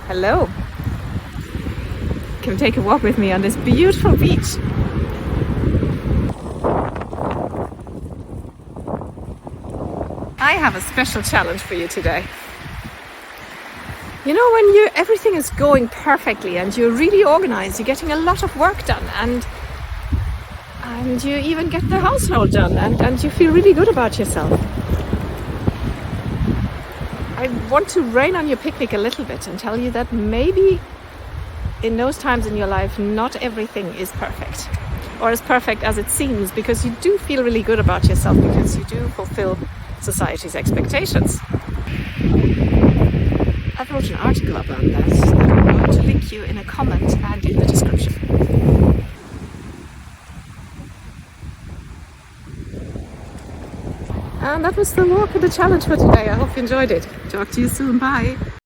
Hello. Come take a walk with me on this beautiful beach. I have a special challenge for you today. You know, when everything is going perfectly and you're really organized, you're getting a lot of work done, and you even get the household done, and you feel really good about yourself. I want to rain on your picnic a little bit and tell you that maybe in those times in your life, not everything is perfect, or as perfect as it seems, because you do feel really good about yourself, because you do fulfill society's expectations. I wrote an article about that I'm going to link you in a comment and in the description. And that was the walk and the challenge for today. I hope you enjoyed it. Talk to you soon. Bye.